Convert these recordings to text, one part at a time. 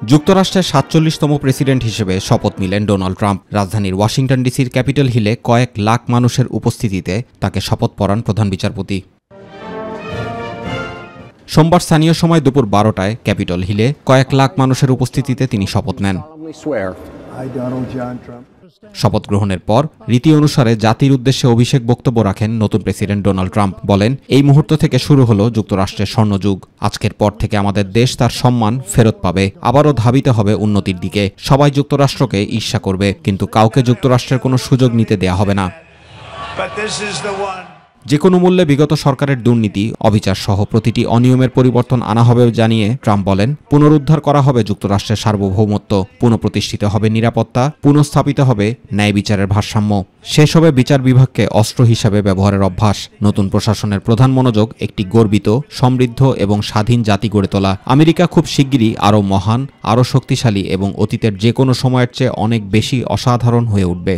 যুক্তরাষ্ট্রের ৪৭তম প্রেসিডেন্ট হিসেবে শপথ নিলেন ডোনাল্ড ট্রাম্প। রাজধানীর ওয়াশিংটন ডিসির ক্যাপিটল হিলে কয়েক লাখ মানুষের উপস্থিতিতে তাকে শপথ পড়ান প্রধান বিচারপতি। সোমবার স্থানীয় সময় দুপুর ১২টায় ক্যাপিটল হিলে কয়েক লাখ মানুষের উপস্থিতিতে তিনি শপথ নেন। শপথ গ্রহণের পর রীতি অনুসারে জাতির উদ্দেশ্যে অভিষেক বক্তব্য রাখেন নতুন প্রেসিডেন্ট ডোনাল্ড ট্রাম্প। বলেন, এই মুহূর্ত থেকে শুরু হলো যুক্তরাষ্ট্রের স্বর্ণযুগ। আজকের পর থেকে আমাদের দেশ তার সম্মান ফেরত পাবে, আবারও ধাবিত হবে উন্নতির দিকে। সবাই যুক্তরাষ্ট্রকে ঈর্ষা করবে, কিন্তু কাউকে যুক্তরাষ্ট্রের কোনো সুযোগ নিতে দেয়া হবে না। যে কোনো মূল্যে বিগত সরকারের দুর্নীতি, অবিচার সহ প্রতিটি অনিয়মের পরিবর্তন আনা হবে জানিয়ে ট্রাম্প বলেন, পুনরুদ্ধার করা হবে যুক্তরাষ্ট্রের সার্বভৌমত্ব, পুনঃপ্রতিষ্ঠিত হবে নিরাপত্তা, পুনঃস্থাপিত হবে ন্যায় বিচারের ভারসাম্য, শেষ হবে বিচার বিভাগকে অস্ত্র হিসাবে ব্যবহারের অভ্যাস। নতুন প্রশাসনের প্রধান মনোযোগ একটি গর্বিত, সমৃদ্ধ এবং স্বাধীন জাতি গড়ে তোলা। আমেরিকা খুব শিগগিরই আরও মহান, আরও শক্তিশালী এবং অতীতের যে কোনো সময়ের চেয়ে অনেক বেশি অসাধারণ হয়ে উঠবে।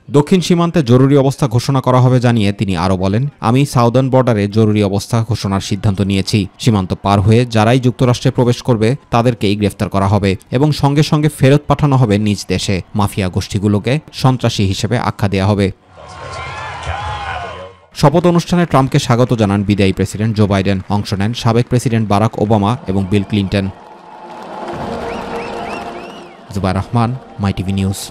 দক্ষিণ সীমান্তে জরুরি অবস্থা ঘোষণা করা হবে জানিয়ে তিনি আরও বলেন, আমি সাউদার্ন বর্ডারে জরুরি অবস্থা ঘোষণার সিদ্ধান্ত নিয়েছি। সীমান্ত পার হয়ে যারাই যুক্তরাষ্ট্রে প্রবেশ করবে তাদেরকেই গ্রেফতার করা হবে এবং সঙ্গে সঙ্গে ফেরত পাঠানো হবে নিজ দেশে। মাফিয়া গোষ্ঠীগুলোকে সন্ত্রাসী হিসেবে আখ্যা দেওয়া হবে। শপথ অনুষ্ঠানে ট্রাম্পকে স্বাগত জানান বিদায়ী প্রেসিডেন্ট জো বাইডেন। অংশ নেন সাবেক প্রেসিডেন্ট বারাক ওবামা এবং বিল ক্লিন্টন। জুবাইর রহমান, মাই টিভি নিউজ।